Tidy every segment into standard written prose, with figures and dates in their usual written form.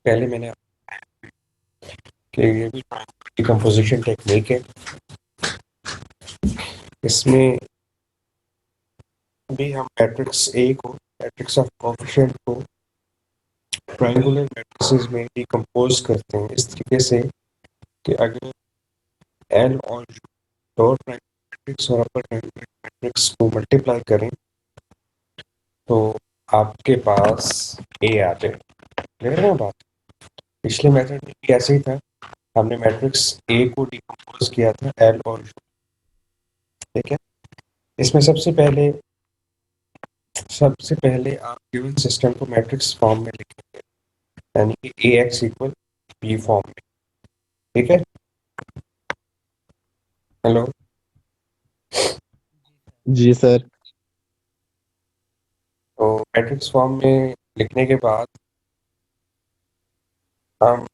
पहले मैंने कि ये भी डिकम्पोजिशन टेक्निक है। इसमें भी हम मैट्रिक्स ए को, मैट्रिक्स ऑफ कोएफिशिएंट को ट्रायंगुलर मैट्रिसेस में डिकम्पोज करते हैं इस तरीके से कि अगर एल और डॉट मैट्रिक्स और अपर ट्रायंगुलर मैट्रिक्स को मल्टीप्लाई करें तो आपके पास ए आ जाए। क्लियर है बात? पिछले मेथड में भी ऐसे ही था, हमने मैट्रिक्स ए को डिकम्पोज किया था एल और यू। ठीक है, इसमें सबसे पहले आप गिवन सिस्टम को मैट्रिक्स फॉर्म में लिखेंगे, यानी कि ए एक्स इक्वल बी फॉर्म में। ठीक है, हेलो। जी सर। तो मैट्रिक्स फॉर्म में लिखने के बाद हम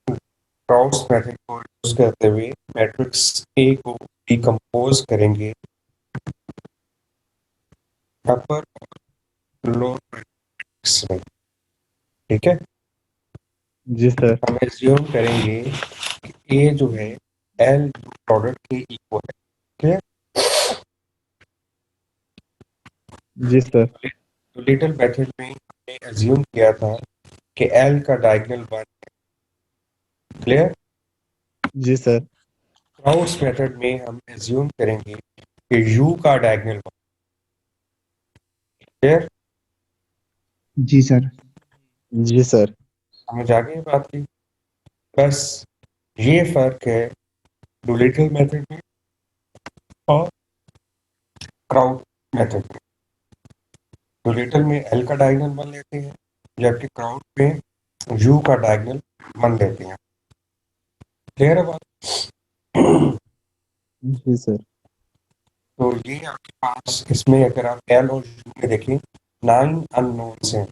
क्राउड्स मेथड को यूज करते हुए मैट्रिक्स ए को डिकम्पोज करेंगे अपर और लोअर मैट्रिक्स में। ठीक है, जी सर। हम एज्यूम करेंगे कि ए जो है एल प्रोडक्ट के इक्वल है। ठीक जी सर। है, तो लिटिल मेथड में हमने एज्यूम किया था कि एल का डायगोनल वन। क्लियर? जी सर। क्राउड्स मेथड में हम एज्यूम करेंगे कि यू का डायगोनल वन। क्लियर? जी सर। जी सर। समझ आ गई बात की? बस ये फर्क है डुलिटल मेथड में और क्राउड मेथड में। डुलिटल में एल का डायगोनल वन लेते हैं, जबकि क्राउड में यू का डायगोनल वन लेते हैं। क्लियर है बात? जी सर। तो ये आपके पास इसमें अगर आप एल और यू में देखें 9 अननोन्स हैं।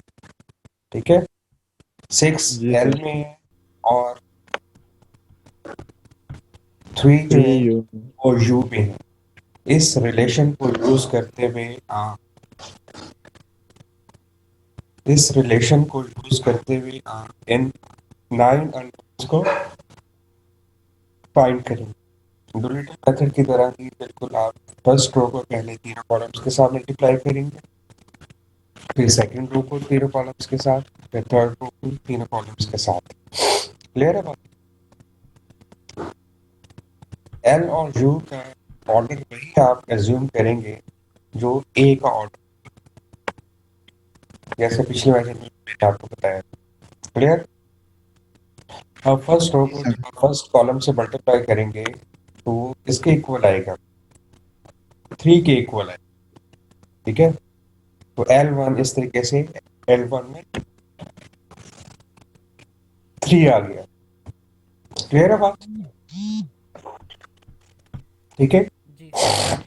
ठीक है, 6 जी एल सर। में है और 3 जो थ्री है यू। वो यू में है। इस रिलेशन को यूज करते हुए आप इन 9 अननोन्स को फाइंड करेंगे। डुलिटल मेथड की तरह ही बिल्कुल आप फर्स्ट रो को पहले तीनों कॉलम्स के साथ मल्टीप्लाई करेंगे, फिर सेकंड रो को तीनों कॉलम्स के साथ, फिर थर्ड रो को तीनों कॉलम्स के साथ। क्लियर है बात? एल और यू का ऑर्डर वही आप एज्यूम करेंगे जो ए का ऑर्डर, जैसे पिछले मैथड में मैंने आपको बताया। क्लियर? अब फर्स्ट रो जी को सर। जब आप फर्स्ट कॉलम से मल्टीप्लाई करेंगे तो इसके इक्वल आएगा, 3 के इक्वल आएगा। ठीक है, तो एल वन इस तरीके से एल वन में 3 आ गया। क्लियर है बात? ठीक है, जी सर।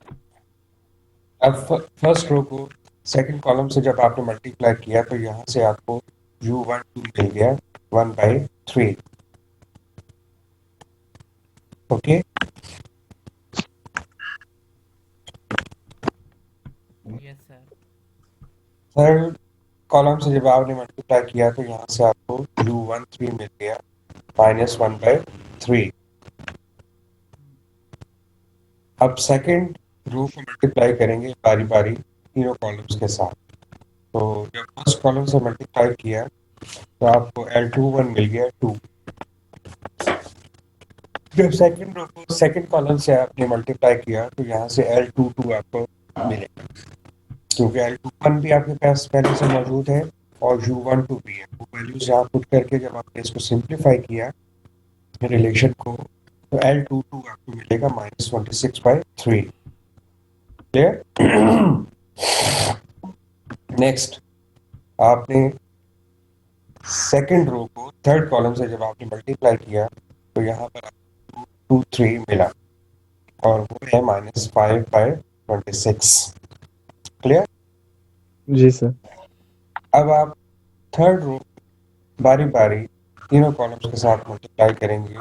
अब फर्स्ट रो को सेकंड कॉलम से जब आपने मल्टीप्लाई किया तो यहाँ से आपको यू वन टू मिल गया 1/3। Okay, yes sir. Third column से जब आपने मल्टीप्लाई किया तो यहाँ से आपको यू वन थ्री मिल गया -1/3। अब सेकंड रो को मल्टीप्लाई करेंगे बारी बारी तीनों कॉलम्स के साथ। तो जब फर्स्ट कॉलम से मल्टीप्लाई किया तो आपको L21 मिल गया 2। जब सेकंड रो को सेकंड कॉलम से आपने मल्टीप्लाई किया तो यहाँ से L22 आपको मिलेगा, क्योंकि L21 भी आपके पास पहले से मौजूद है और U12 भी है। वो वैल्यूज यहाँ पुट करके जब आपने इसको सिंप्लीफाई किया रिलेशन को तो L22 आपको मिलेगा -26/3। क्लियर? नेक्स्ट, आपने सेकंड रो को थर्ड कॉलम से जब आपने मल्टीप्लाई किया तो यहाँ पर आपको 2 3 मिला और वो है -5/26। क्लियर? जी सर। अब आप थर्ड रो बारी बारी तीनों कॉलम्स के साथ मल्टीप्लाई करेंगे।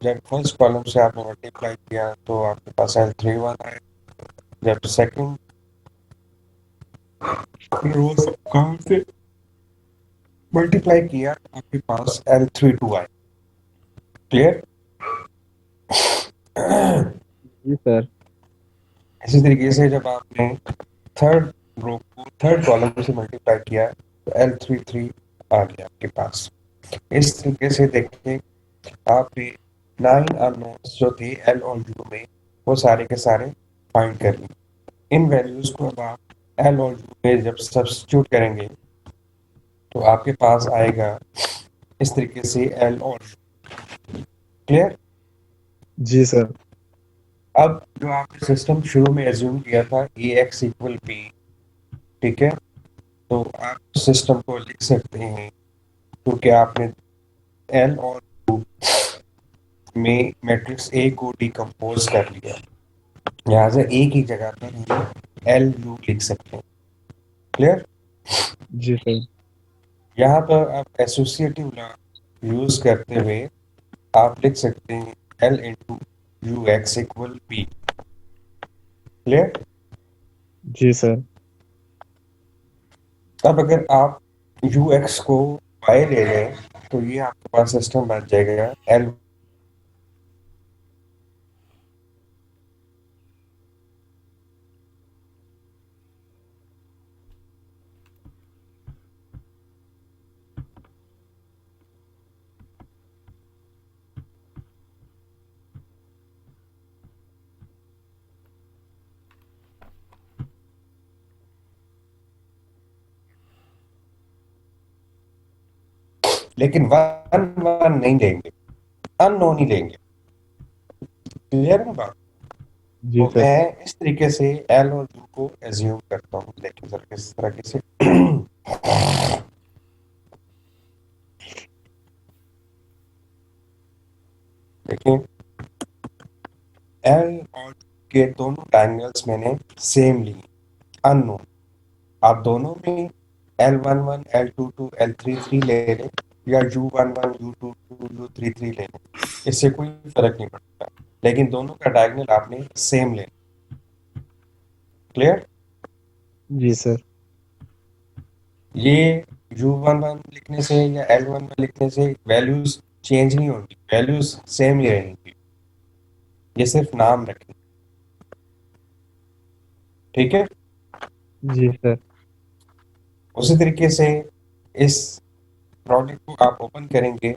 जब फर्स्ट कॉलम से आपने मल्टीप्लाई किया तो आपके पास L31 आए। जब सेकंड रो कहाँ से मल्टीप्लाई किया तो आपके पास L32 आए। क्लियर? जी सर। इसी तरीके से जब आपने थर्ड रो को थर्ड कॉलम से मल्टीप्लाई किया तो L33 आ गया आपके पास। इस तरीके से देखिए आपने 9 अननोन्स जो थे एल और यू में वो सारे के सारे फाइंड कर लिए। इन वैल्यूज को अब आप एल और यू में जब सब्स्टिट्यूट करेंगे तो आपके पास आएगा इस तरीके से एल और यू। क्लियर? जी सर। अब जो आपने सिस्टम शुरू में एज्यूम किया था ए एक्स इक्वल बी, ठीक है, तो आप सिस्टम को लिख सकते हैं क्योंकि आपने एल और यू में मैट्रिक्स ए को डिकम्पोज कर लिया, यहाँ से ए की जगह पर हम एल यू लिख सकते हैं। क्लियर? जी सर। यहाँ पर आप एसोसिएटिव लॉ यूज करते हुए आप लिख सकते हैं L into U X equal B. Clear? जी सर। अब अगर आप यू एक्स को वाई ले लें तो ये आपके पास सिस्टम बन जाएगा एल लेकिन वन वन नहीं लेंगे, अननोन ही लेंगे। क्लियर है बात? जी तो सर। मैं इस तरीके से एल और यू को एज्यूम करता हूँ, लेकिन सर किस तरह से देखिए एल और के दोनों डायगोनल्स मैंने सेम लिए, अननोन। आप दोनों में L11 L22 L33 ले लें या U11 U22 U33 ले लें, इससे कोई फर्क नहीं पड़ता, लेकिन दोनों का डायगोनल आपने सेम लेना। क्लियर? जी सर। ये U11 लिखने से या L11 लिखने से वैल्यूज चेंज नहीं होंगी, वैल्यूज सेम ही रहेंगी, ये सिर्फ नाम रखें। ठीक है? जी सर। उसी तरीके से इस प्रोडक्ट को आप ओपन करेंगे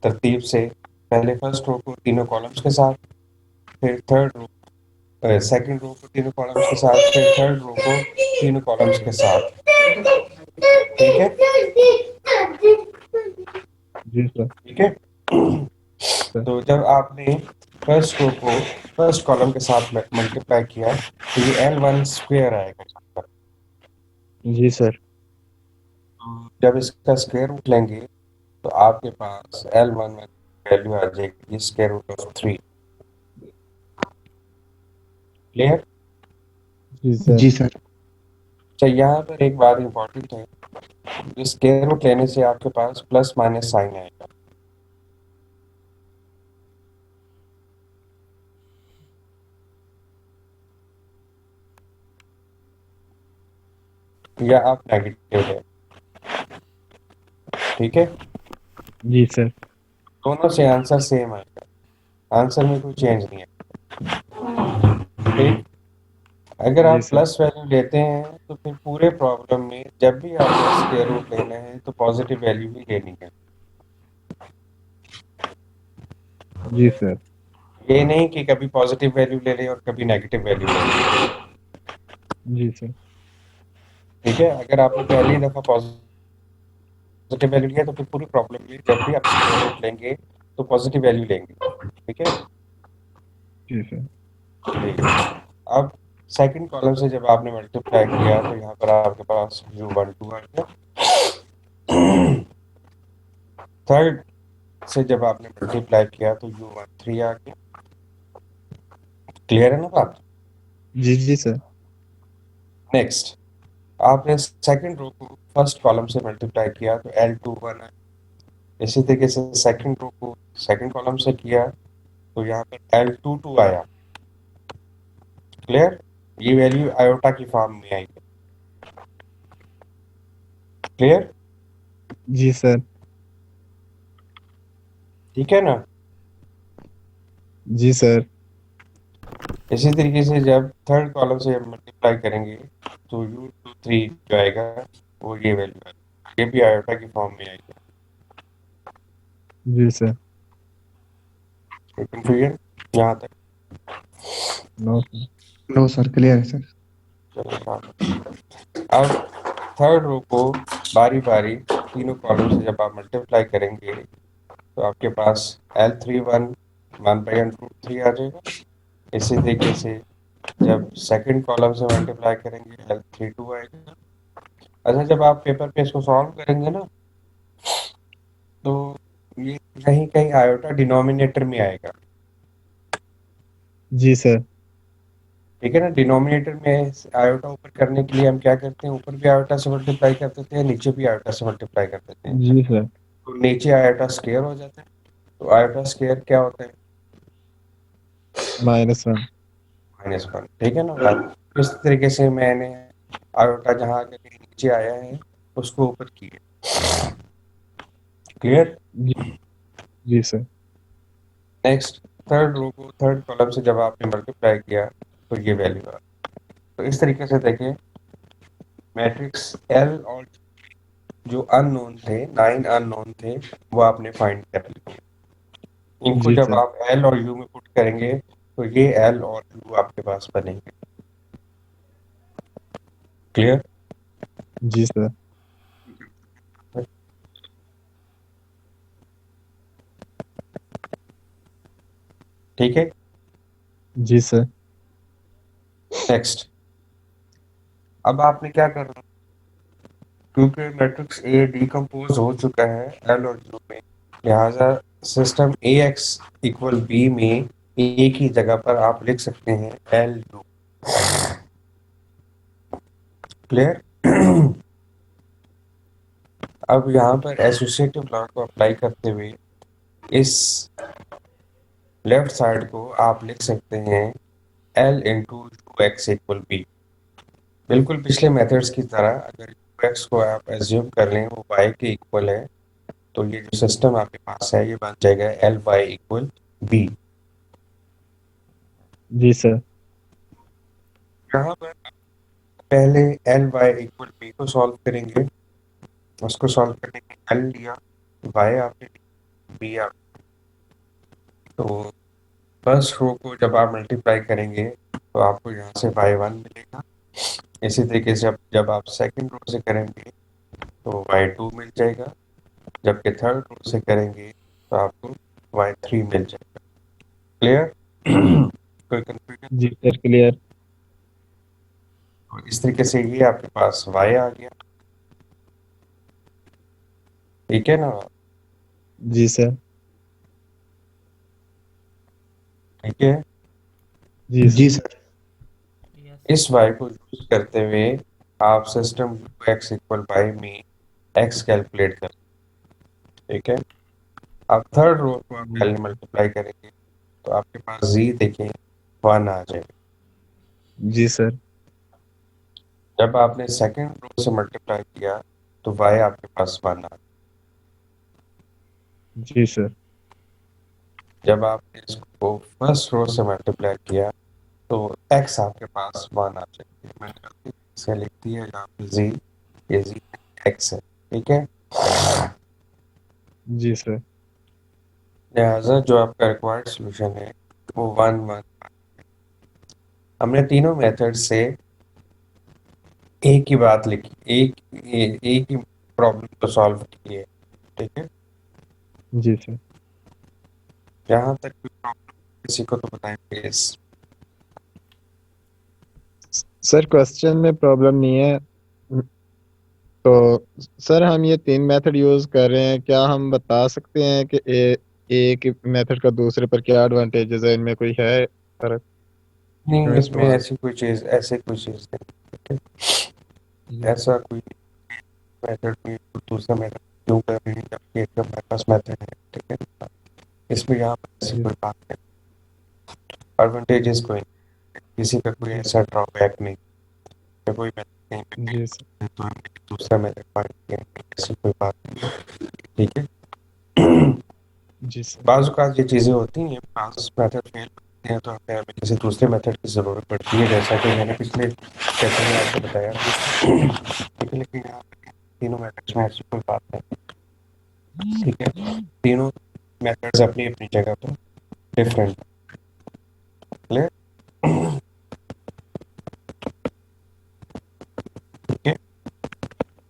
तरतीब से, पहले फर्स्ट रो को तीनों कॉलम्स के साथ, फिर थर्ड रो सेकंड रो को तीनों कॉलम्स के साथ, फिर थर्ड रो को तीनों कॉलम्स के साथ। ठीक है? जी सर। ठीक है? तो जब आपने फर्स्ट रो को फर्स्ट कॉलम के साथ मल्टीप्लाई किया तो ये L1 स्क्वायर आएगा। जी सर। जब इसका स्क्वायर रूट लेंगे तो आपके पास L1 में वैल्यू आ जाएगी स्क्वायर रूट ऑफ 3। क्लियर? जी सर। जी सर। अच्छा, यहाँ पर एक बात इंपॉर्टेंट है, स्क्वायर रूट लेने से आपके पास प्लस माइनस साइन आएगा। या आप नेगेटिव है। ठीक है? जी सर। दोनों से आंसर सेम आएगा, आंसर में कोई चेंज नहीं है। ठीक? अगर जी आप सर। प्लस वैल्यू लेते हैं तो फिर पूरे प्रॉब्लम में जब भी आपको स्क्वायर रूट लेना है तो पॉजिटिव वैल्यू ही लेनी है। जी सर। ये नहीं कि कभी पॉजिटिव वैल्यू ले लें और कभी नेगेटिव वैल्यू ले लें। जी सर। ठीक है? अगर आपने पहली दफा पॉजिटिव वैल्यू लिया तो फिर पूरी प्रॉब्लम में जब भी आप स्क्वायर रूट लेंगे तो पॉजिटिव वैल्यू लेंगे। ठीक है? जी सर। ठीक है। अब सेकंड कॉलम से जब आपने मल्टीप्लाई किया तो यहाँ पर आपके पास U12 आ गया। थर्ड से जब आपने मल्टीप्लाई किया तो U13 आ गया। क्लियर है ना बात? जी जी सर। नेक्स्ट आपने सेकंड रो को फर्स्ट कॉलम से मल्टीप्लाई किया तो L21 आया। इसी तरीके से सेकंड रो को सेकंड कॉलम से किया तो यहाँ पर L22 आया। क्लियर? ये वैल्यू आयोटा की फॉर्म में आई है। क्लियर? जी सर। ठीक है ना। जी सर। इसी तरीके से जब थर्ड कॉलम से जब मल्टीप्लाई करेंगे तो u23 जो आएगा वो ये वैल्यू आएगा, ये भी आयोटा की फॉर्म में आएगा। जी सर। कंफ्यूजन यहाँ तक? No sir. No sir, clear है सर। चलो हाँ। अब थर्ड रो को बारी बारी तीनों कॉलम से जब आप मल्टीप्लाई करेंगे तो आपके पास L31 1/√3 आ जाएगा। इसी तरीके से जब सेकंड कॉलम से मल्टीप्लाई करेंगे L32 आएगा। अच्छा, जब आप पेपर पे इसको सॉल्व करेंगे ना तो ये कहीं कहीं आयोटा डिनोमिनेटर में आएगा। जी सर। ठीक है ना। डिनोमिनेटर में आयोटा ऊपर करने के लिए हम क्या करते हैं, ऊपर भी आयोटा से मल्टीप्लाई कर देते हैं, नीचे भी आयोटा से मल्टीप्लाई कर देते हैं। जी सर। तो नीचे आयोटा स्क्वायर हो जाता है। तो आयोटा स्क्वायर क्या होता है? -1। -1। ठीक है ना। तो इस तरीके से मैंने आयोटा जहाँ आके कहीं नीचे आया है उसको ऊपर किया। क्लियर। जी। जी सर। नेक्स्ट, थर्ड रो को थर्ड कॉलम से जब आपने मल्टीप्लाई किया तो ये वैल्यू आ। तो इस तरीके से देखिए, मैट्रिक्स एल और जो अननोन थे, 9 अननोन थे, वो आपने फाइंड कर लिए। इनको जी जब सर। आप एल और यू में पुट करेंगे तो ये एल और यू आपके पास बनेंगे। क्लियर। जी सर। ठीक है। जी सर। नेक्स्ट, अब आपने क्या करना, क्योंकि मैट्रिक्स ए डिकम्पोज हो चुका है एल और यू में, लिहाजा सिस्टम ए एक्स इक्वल बी में ए की जगह पर आप लिख सकते हैं एल यू। क्लियर। अब यहाँ पर एसोसिएटिव लॉ को अप्लाई करते हुए इस लेफ्ट साइड को आप लिख सकते हैं L into U X equal B. बिल्कुल पिछले मेथड्स की तरह अगर यू एक्स को आप एज्यूम कर लें वो वाई के इक्वल है तो ये जो सिस्टम आपके पास है ये बन जाएगा एल वाई इक्वल बी। जी सर। यहाँ पर पहले एल वाई इक्वल बी को सॉल्व करेंगे। उसको सॉल्व करने के एल लिया, वाई आपने बी आप, तो फर्स्ट रो को जब आप मल्टीप्लाई करेंगे तो आपको यहाँ से y1 मिलेगा। इसी तरीके से जब जब आप सेकंड रो से करेंगे तो y2 मिल जाएगा, जबकि थर्ड रो से करेंगे तो आपको y3 मिल जाएगा। क्लियर। कोई कंफ्यूजन? जी सर, क्लियर। तो इस तरीके से ये आपके पास y आ गया। ठीक है ना। जी सर। ठीक है। जी जी सर। सर। इस y को यूज करते हुए आप system U X equal Y में x कैलकुलेट कर। ठीक है। अब थर्ड रो को आप जी पहले मल्टीप्लाई करेंगे तो आपके पास z देखें 1 आ जाएगा। जी सर। जब आपने सेकंड रो से मल्टीप्लाई किया तो y आपके पास 1 आ। जी सर। जब आपने इसको फर्स्ट रो से मल्टीप्लाई किया तो x आपके पास 1 आ जाएगी। मैंने गलती से लिख दिया यहाँ पे z, ये z x है। ठीक है। जी सर। लिहाजा जो आपका रिक्वायर्ड सोल्यूशन है वो 1 1। हमने तीनों मेथड से एक ही बात लिखी, एक ही प्रॉब्लम को सॉल्व की है। ठीक है। जी सर। जहाँ तक भी प्रॉब्लम किसी को तो बताएं प्लीज। सर क्वेश्चन में प्रॉब्लम नहीं है। तो सर हम ये 3 मेथड यूज कर रहे हैं, क्या हम बता सकते हैं कि एक मेथड का दूसरे पर क्या एडवांटेजेस है, इनमें कोई है फर्क नहीं, क्यों इसमें इस्तेमाल? ऐसी कोई चीज नहीं। जी ऐसा कोई मेथड नहीं, दूसरा मेथड क्यों कर रहे हैं जबकि एक हमारे पास मेथड है। ठीक है। इसमें यहाँ पर ऐसी जी कोई बात नहीं। एडवांटेजेस कोई नहीं, किसी का कोई जी ऐसा ड्रॉबैक नहीं। पे कोई मेथड कहीं पे जी सर। fail है, तो हम दूसरा मेथड फाइंड करेंगे, ऐसी कोई बात नहीं है, ठीक है। जी सर। बाज़ औक़ात ये चीज़ें होती हैं, बाज़ मेथड फेल होते हैं, तो हमें हमें किसी दूसरे मेथड की ज़रूरत पड़ती है, जैसा कि मैंने पिछले सेशन में आपको बताया। ठीक है, लेकिन यहाँ पे तीनों मेथड्स में ऐसी कोई बात नहीं, ठीक है। तीनों मेथड्स अपनी-अपनी जगह पर डिफरेंट हैं। क्लियर? ठीक है।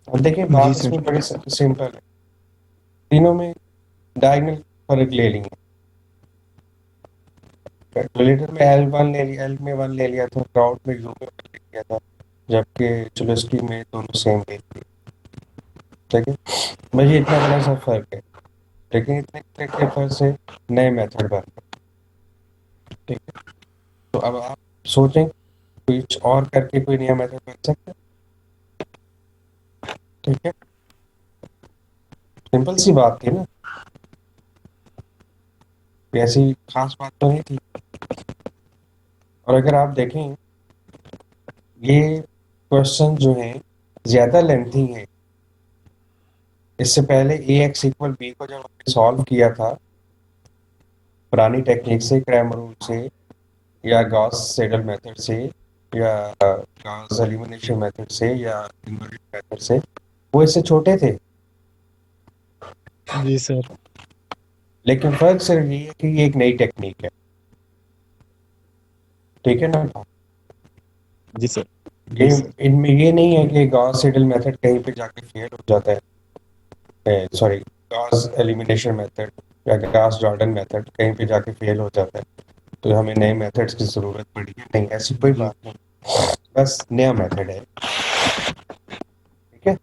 अब देखिए जी बात सर। इसमें बड़ी सिंपल है। तीनों में डायगोनल फ़र्क ले लिए। कैलकुलेटर में L1 ले लिया, L में 1 ले लिया था, क्राउड में U में 1 ले लिया था, जबकि चुलस्की में दोनों सेम ले लिए। ठीक है, बस ये इतना बड़ा सा फ़र्क है, लेकिन इतने के फ़र्क से नए मेथड बन गए। ठीक है, तो अब आप सोचें कुछ और करके कोई नया मेथड बन सकता है? ठीक है, सिंपल सी बात थी ना, ऐसी खास बात तो नहीं थी। और अगर आप देखें ये क्वेश्चन जो हैं ज़्यादा लेंथी हैं। इससे पहले ax इक्वल b को जब हमने सॉल्व किया था पुरानी टेक्निक से, क्रैमर रूल से या गॉस सेडल मेथड से या गॉस एलिमिनेशन मेथड से या इन्वर्टेड मेथड से, वो इससे छोटे थे। जी सर। लेकिन फर्क सिर्फ ये है कि ये एक नई टेक्निक है। ठीक है ना? जी सर। ये जी सर। इनमें ये नहीं है कि गॉस सेडल मेथड कहीं पे जाके फेल हो जाता है, सॉरी गॉस एलिमिनेशन मेथड या गॉस जॉर्डन मेथड कहीं पे जाके फेल हो जाता है, तो हमें नए मेथड्स की ज़रूरत पड़ी है। नहीं, ऐसी कोई जी। बात नहीं, बस नया मेथड है। ठीक है,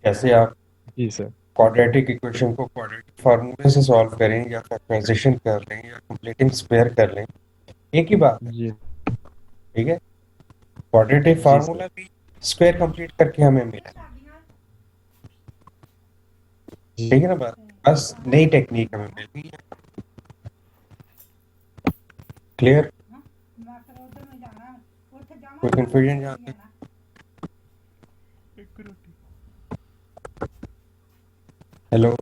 जैसे आप जी सर। क्वाड्रेटिक इक्वेशन को क्वाड्रेटिक फार्मूले से सॉल्व करें या फैक्टराइजेशन कर लें या कंप्लीटिंग स्क्वायर कर लें, एक ही बात है। जी। ठीक है, क्वाड्रेटिक जी सर। फार्मूला भी स्क्वायर कंप्लीट करके हमें मिला। जी। ठीक है ना बात, बस नई टेक्निक हमें मिल गई है। क्लियर? कोई कंफ्यूजन यहाँ तक? हेलो,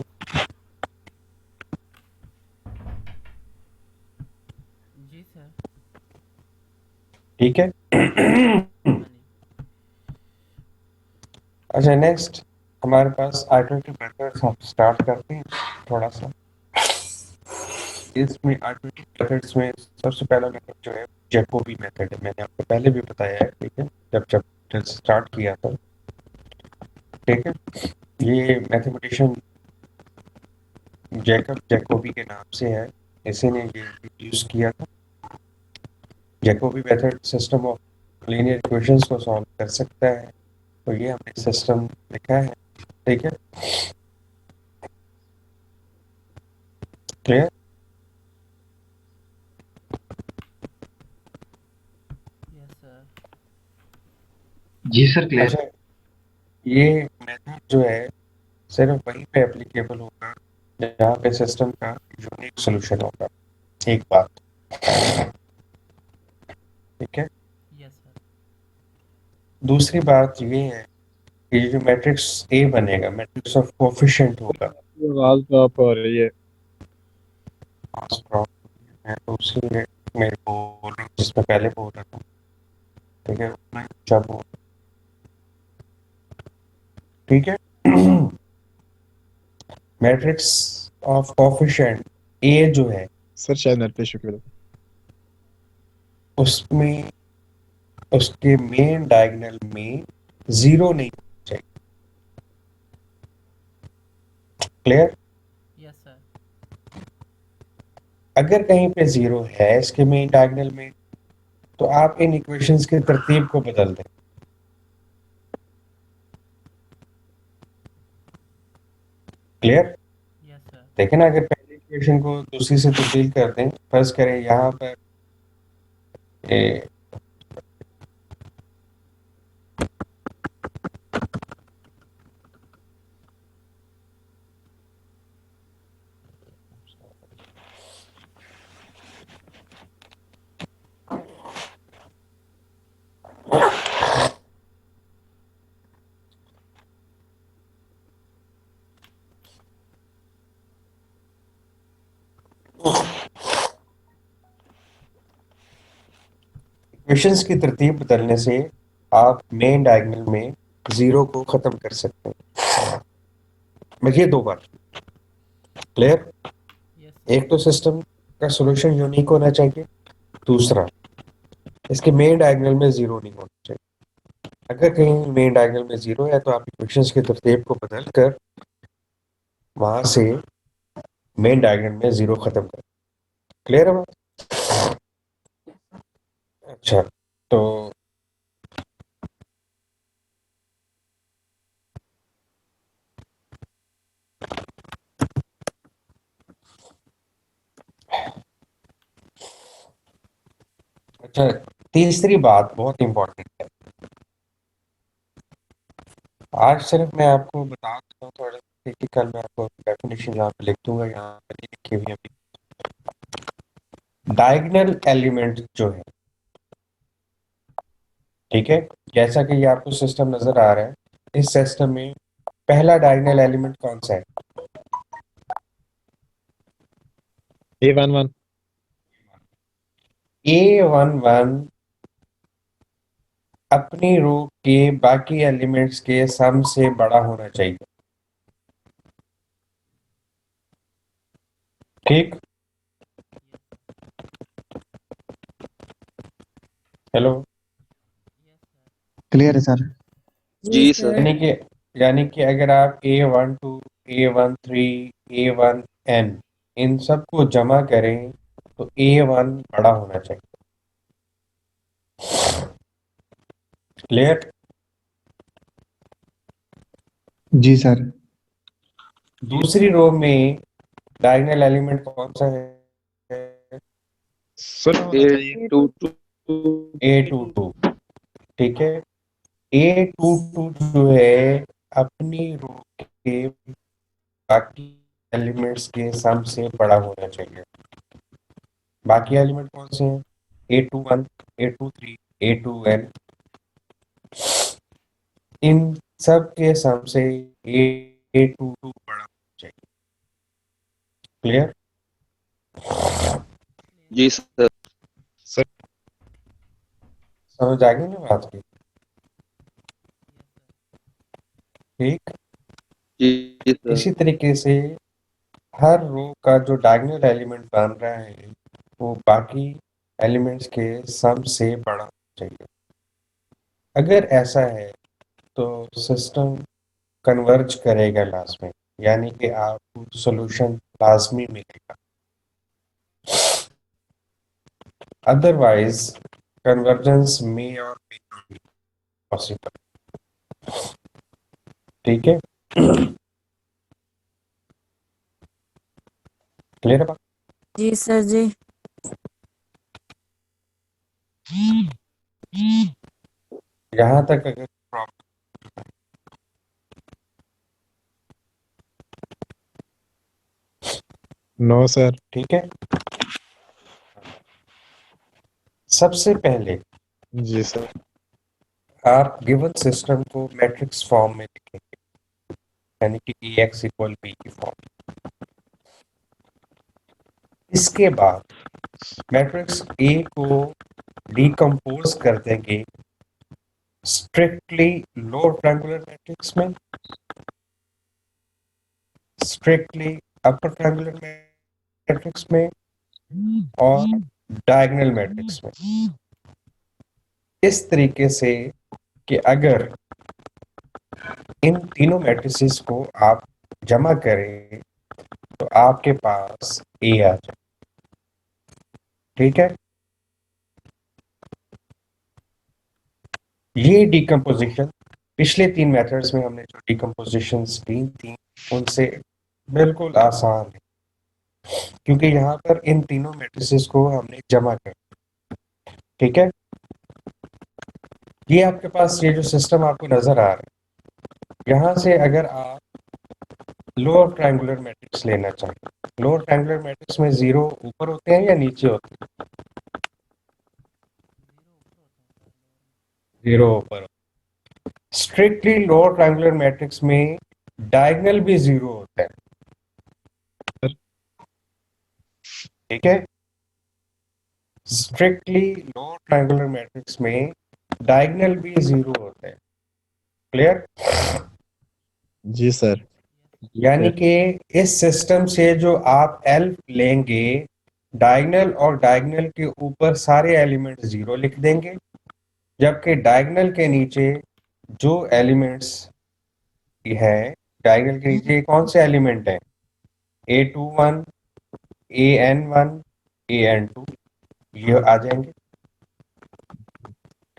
जी सर। ठीक है। हाँ जी। अच्छा, नेक्स्ट हमारे पास आइटरेटिव मेथड्स हम स्टार्ट करते हैं थोड़ा सा। इसमें आइटरेटिव मेथड्स में सबसे पहला मेथड जो है जैकोबी मेथड है। मैंने आपको पहले भी बताया है, ठीक है, जब स्टार्ट किया था। ठीक है, ये मैथमेटिशियन जैकब जैकोबी के नाम से है, इसी ने ये यूज़ किया था। Jacobi method system of linear equations को सॉल्व कर सकता है, तो ये हमने सिस्टम लिखा है। ठीक है, क्लियर? Yes sir. जी सर, क्लियर। अच्छा, ये मेथड जो है सिर्फ वहीं पे एप्लीकेबल होगा जहाँ पे सिस्टम का यूनिक सॉल्यूशन होगा। एक बात, ठीक है। Yes sir. दूसरी बात ये है कि जो मैट्रिक्स ए बनेगा, मैट्रिक्स ऑफ कोफिशिएंट होगा। आवाज ड्रॉप हो रही है। पास प्रॉब्लम है तो उसी में बोल रहा हूँ जिसमें पहले बोल रहा था। ठीक है, उतना ही ऊंचा बोल। ठीक है, मैट्रिक्स ऑफ कोफिशिएंट ए जो है सर शायद नेट पे शुक्र। उसमें उसके मेन डायगोनल में जीरो नहीं चाहिए। क्लियर? Yes sir. अगर कहीं पे जीरो है इसके मेन डायगोनल में, तो आप इन इक्वेशंस की तरतीब को बदल दें। क्लियर? Yes sir. देखें ना, अगर पहली इक्वेशन को दूसरी से तब्दील कर दें, फर्ज करें यहाँ पर ए, क्वेश्चंस की तरतीब बदलने से आप मेन डायगोनल में जीरो को खत्म कर सकते हैं। मैं ये दो बार क्लियर। Yes sir. एक तो सिस्टम का सॉल्यूशन यूनिक होना चाहिए, दूसरा इसके मेन डायगोनल में जीरो नहीं होना चाहिए। अगर कहीं मेन डायगोनल में जीरो है तो आप इक्वेशंस की तरतीब को बदल कर वहां से मेन डायगोनल में जीरो खत्म कर। क्लियर है बात? अच्छा, तो अच्छा, तीसरी बात बहुत इंपॉर्टेंट है। आज सिर्फ मैं आपको बता देता हूँ थोड़ा सा कि कल मैं आपको डेफिनेशन यहाँ पे लिख दूंगा, यहाँ पे नहीं लिखी हुई अभी। डायगोनल एलिमेंट जो है, ठीक है, जैसा कि ये आपको सिस्टम नजर आ रहा है, इस सिस्टम में पहला डायगोनल एलिमेंट कौन सा है? A11 A11 अपनी रो के बाकी एलिमेंट्स के सम से बड़ा होना चाहिए। ठीक, हेलो। Yes sir. क्लियर है सर। जी सर। यानी कि अगर आप A12, A13, A1N इन सबको जमा करें तो A1 बड़ा होना चाहिए। क्लियर? जी सर। दूसरी रो में डायगोनल एलिमेंट कौन सा है? सुना होना चाहिए। A22 A22, ठीक है। A22 जो है अपनी रो के बाकी एलिमेंट्स के सम से बड़ा होना चाहिए। बाकी एलिमेंट कौन से हैं? A21, A23, A2N, इन सब के सम से A22 बड़ा होना चाहिए। क्लियर? जी सर। सर समझ आ गई ना बात की? ठीक, जी सर। इसी तरीके से हर रो का जो डायगोनल एलिमेंट बन रहा है वो बाकी एलिमेंट्स के सम से बड़ा होना चाहिए। अगर ऐसा है तो सिस्टम कन्वर्ज करेगा लास्ट में, यानी कि आपको सॉल्यूशन लाजमी मिलेगा। अदरवाइज कन्वर्जेंस में और मे नॉट बी पॉसिबल। ठीक है, क्लियर है बात? जी सर जी। यहाँ तक अगर प्रॉब्लम, नो सर। ठीक है। सबसे पहले जी सर। आप गिवन सिस्टम को मैट्रिक्स फॉर्म में लिखेंगे, यानी कि AX इक्वल B की फॉर्म। इसके बाद मैट्रिक्स A को डिकम्पोज कर देंगे स्ट्रिक्टली लोअर ट्रायंगुलर मैट्रिक्स में, स्ट्रिक्टली अपर ट्रायंगुलर मैट्रिक्स में और डायगोनल मैट्रिक्स में। इस तरीके से कि अगर इन तीनों मैट्रिसेस को आप जमा करें तो आपके पास A आ जाए। ठीक है, ये डिकम्पोजिशन पिछले तीन मेथड्स में हमने जो डिकम्पोजिशन दी थी उनसे बिल्कुल आसान है, क्योंकि यहाँ पर इन तीनों मैट्रिसेस को हमने जमा कर। ठीक है, ये आपके पास ये जो सिस्टम आपको नजर आ रहा है, यहाँ से अगर आप लोअर ट्रायंगुलर मैट्रिक्स लेना चाहें, लोअर ट्रायंगुलर मैट्रिक्स में जीरो ऊपर होते हैं या नीचे होते हैं? जीरो ऊपर। स्ट्रिक्टली लोअर ट्रायंगुलर मैट्रिक्स में डायगोनल भी जीरो होता है। ठीक है, स्ट्रिक्टली लोअर ट्रायंगुलर मैट्रिक्स में डायगोनल भी 0 होते हैं। क्लियर? जी सर। यानी कि इस सिस्टम से जो आप एल लेंगे, डायगोनल और डायगोनल के ऊपर सारे एलिमेंट 0 लिख देंगे, जबकि डायगोनल के नीचे जो एलिमेंट्स है, डायगोनल के नीचे कौन से एलिमेंट हैं? A21, AN1, AN2, ये आ जाएंगे।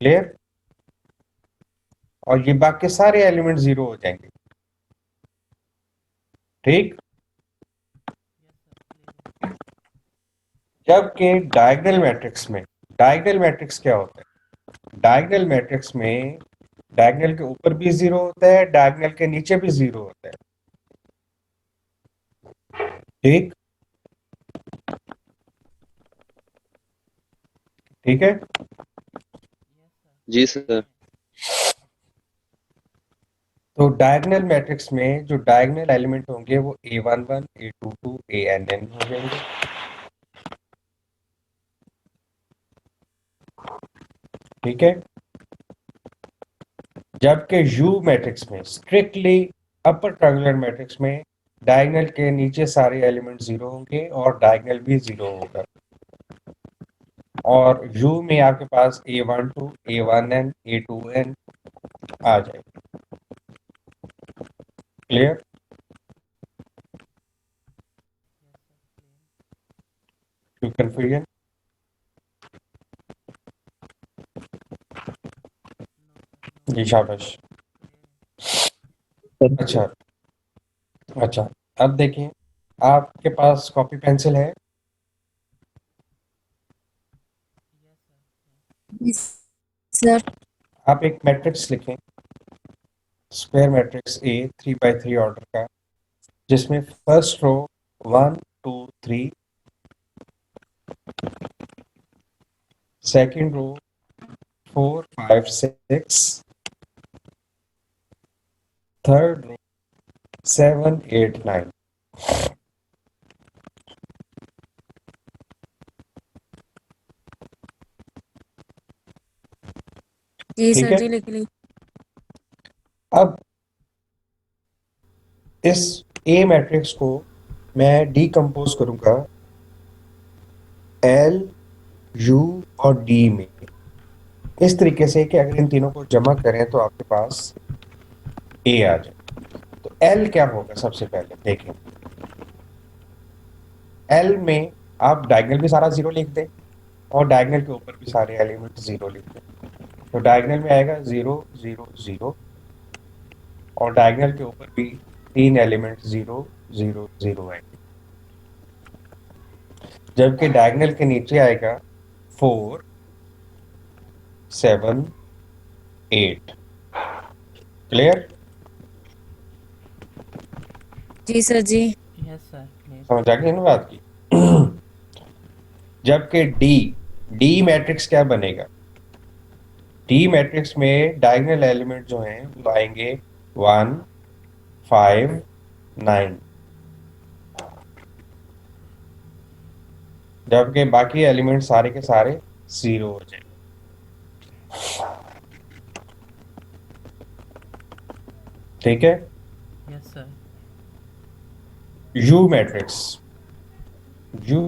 क्लियर? और ये बाकी सारे एलिमेंट 0 हो जाएंगे। ठीक? जबकि डायगोनल मैट्रिक्स क्या होता है? डायगोनल मैट्रिक्स में डायगोनल के ऊपर भी 0 होता है, डायगोनल के नीचे भी 0 होता है। ठीक? ठीक है? जी सर। तो डायगोनल मैट्रिक्स में जो डायगोनल एलिमेंट होंगे वो A11, A22, ANN हो जाएंगे। ठीक है? जबकि U मैट्रिक्स में, स्ट्रिक्टली अपर ट्रायंगुलर मैट्रिक्स में, डायगोनल के नीचे सारे एलिमेंट 0 होंगे और डायगोनल भी 0 होगा। और U में आपके पास A12, A1N, A2N आ जाएगा। क्लियर? कोई कंफ्यूजन? जी शाबाश। अच्छा अच्छा, अब देखिए, आपके पास कॉपी पेंसिल है? सर। आप एक मैट्रिक्स लिखें, square matrix A 3x3 order का, जिसमें first row 1 2 3, second row 4 5 6, third row 7 8 9। जी ठीक सर है? जी, लिख ली। अब इस A मैट्रिक्स को मैं डीकम्पोज करूंगा L, U और D में, इस तरीके से कि अगर इन तीनों को जमा करें तो आपके पास A आ जाए। तो L क्या होगा? सबसे पहले देखें, L में आप डायगोनल भी सारा 0 लिख दें और डायगोनल के ऊपर भी सारे एलिमेंट 0 लिख दें। तो डायगोनल में आएगा 0 0 0, और डायगोनल के ऊपर भी 3 एलिमेंट 0 0 0 आएंगे, जबकि डायगोनल के नीचे आएगा 4 7 8। क्लियर? जी सर जी। Yes sir, clear. समझ आ गई ना बात की? जबकि डी मैट्रिक्स क्या बनेगा? डी मैट्रिक्स में डायगोनल एलिमेंट जो हैं वो आएंगे 1 5 9, जबकि बाकी एलिमेंट सारे के सारे 0 हो जाएंगे। ठीक है? Yes sir. यू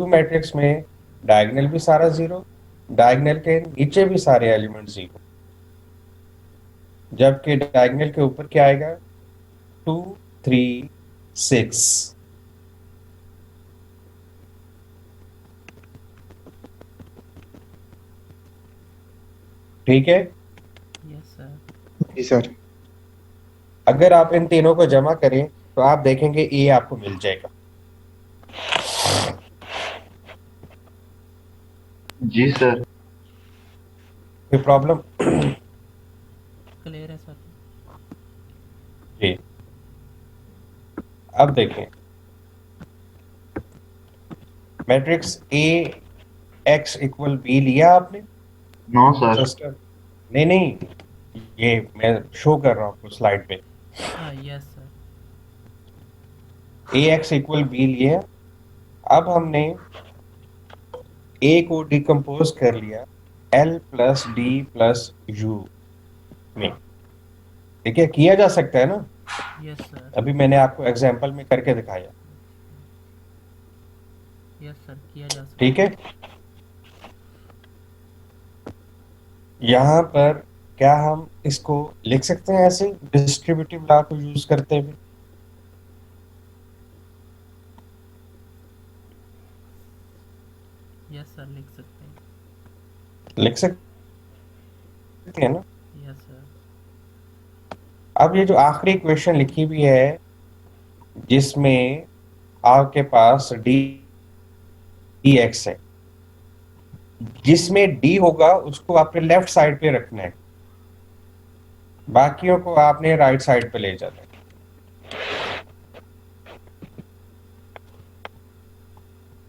मैट्रिक्स में डायगोनल भी सारा 0, डायगोनल के नीचे भी सारे एलिमेंट 0, जबकि डायगोनल के ऊपर क्या आएगा? 2 3 6। ठीक है? Yes sir. जी सर। अगर आप इन तीनों को जमा करें तो आप देखेंगे ए आपको मिल जाएगा। जी सर। कोई प्रॉब्लम? क्लियर है सर। जी। अब देखें, matrix A X equal B लिया आपने? No sir. सिस्टम नहीं, ये मैं शो कर रहा हूँ आपको स्लाइड पे। हाँ यस सर। ए एक्स इक्वल बी लिए। अब हमने ए को डिकम्पोज कर लिया L plus D plus you में, ठीक है, किया जा सकता है ना। यस सर, अभी मैंने आपको एग्जांपल में करके दिखाया, यस सर, किया जा सकता ठीक है। यहाँ पर क्या हम इसको लिख सकते हैं ऐसे डिस्ट्रीब्यूटिव लॉ को यूज करते हुए? यस सर, लिख सकते हैं। लिख सकते हैं ना। यस सर, अब ये जो आखिरी इक्वेशन लिखी हुई है जिसमें आपके पास डी एक्स है, जिसमें डी होगा उसको आपने लेफ्ट साइड पे रखना है, बाकियों को आपने राइट साइड पे ले जाना है।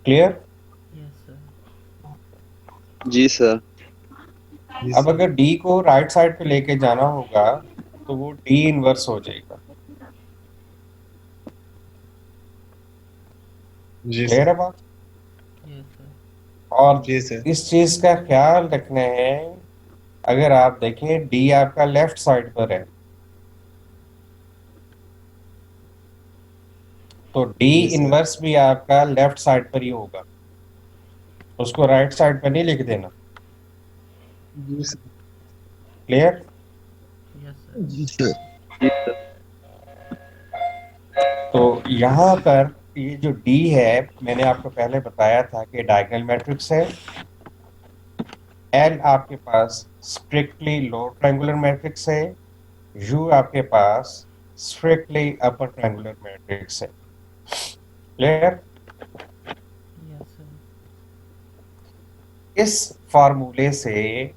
क्लियर? यस सर, जी सर। अब अगर डी को राइट साइड पे लेके जाना होगा तो वो डी इनवर्स हो जाएगा। जी क्लियर सर। है बात? यस सर, और जी सर। इस चीज का ख्याल रखना है, अगर आप देखें डी आपका लेफ्ट साइड पर है तो डी जी सर। इनवर्स भी आपका लेफ्ट साइड पर ही होगा, उसको राइट साइड पर नहीं लिख देना। जी सर। क्लियर? यस सर, जी सर। जी सर। तो यहाँ पर ये जो डी है मैंने आपको पहले बताया था कि डायगोनल मैट्रिक्स है। एल आपके पास स्ट्रिक्टली लोअर ट्रायंगुलर मैट्रिक्स है। यू आपके पास स्ट्रिक्टली अपर ट्रायंगुलर मैट्रिक्स है। क्लियर? यस सर, इस फार्मूले से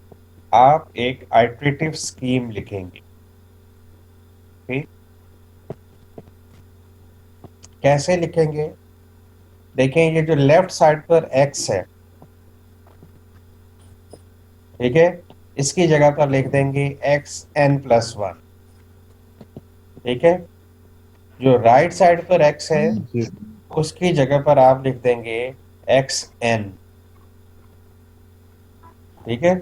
आप एक आइटरेटिव स्कीम लिखेंगे, ठीक? कैसे लिखेंगे? देखें ये जो लेफ्ट साइड पर x है, ठीक है, इसकी जगह पर लिख देंगे xn+1, ठीक है। जो राइट साइड पर x है जी उसकी जगह पर आप लिख देंगे xn, ठीक है,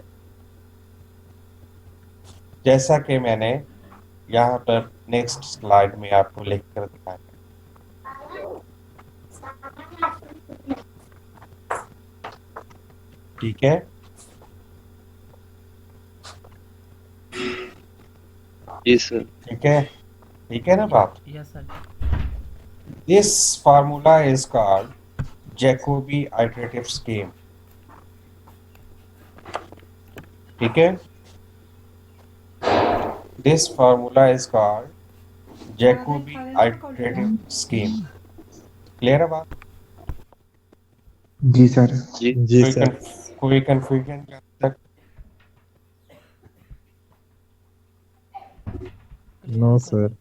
जैसा कि मैंने यहाँ पर नेक्स्ट स्लाइड में आपको लिख कर दिखाया। ठीक है, जी सर। ठीक है ना बात? Yes sir, This formula is called Jacobi iterative scheme. ठीक है, This formula is called Jacobi iterative scheme. Clear है बात? जी सर। जी जी सर। कोई कंफ्यूजन तक? No sir.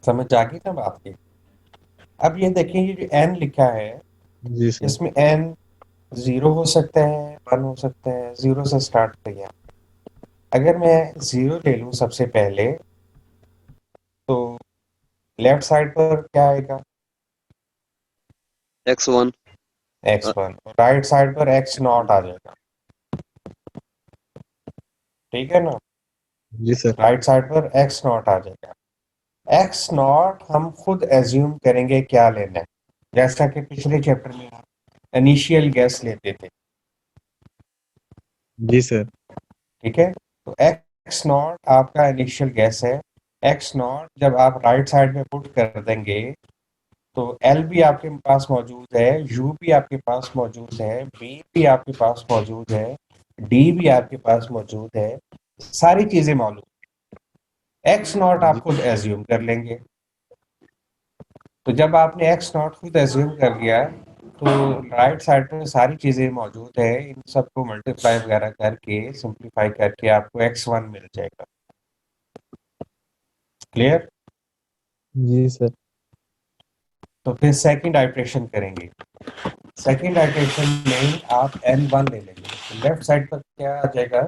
समझ आ गई ना बात की? अब ये देखिए ये जो n लिखा है जी सर। इसमें n 0 हो सकता है, 1 हो सकता है, 0 से स्टार्ट किया। अगर मैं 0 ले लूं सबसे पहले तो लेफ्ट साइड पर क्या आएगा? x1। x1। राइट साइड पर x0 आ जाएगा, ठीक है ना। जी सर। राइट साइड पर x0 आ जाएगा। x0 हम खुद एज्यूम करेंगे क्या लेना है, जैसा कि पिछले चैप्टर में हम इनिशियल गैस लेते थे, जी सर। ठीक है। तो x0 आपका इनिशियल गैस है। x0 जब आप राइट साइड में पुट कर देंगे तो L भी आपके पास मौजूद है, U भी आपके पास मौजूद है, B भी आपके पास मौजूद है, D भी आपके पास मौजूद है, सारी चीजें मालूम। x0 आप खुद एज्यूम कर लेंगे। तो जब आपने x0 खुद एज्यूम कर लिया तो राइट साइड पर सारी चीजें मौजूद है, इन सबको मल्टीप्लाई वगैरह करके सिंप्लीफाई करके आपको x1 मिल जाएगा। क्लियर? जी सर। तो फिर सेकंड आइटरेशन करेंगे। सेकंड आइटरेशन में आप n1 ले लेंगे, लेफ्ट साइड पर क्या आ जाएगा?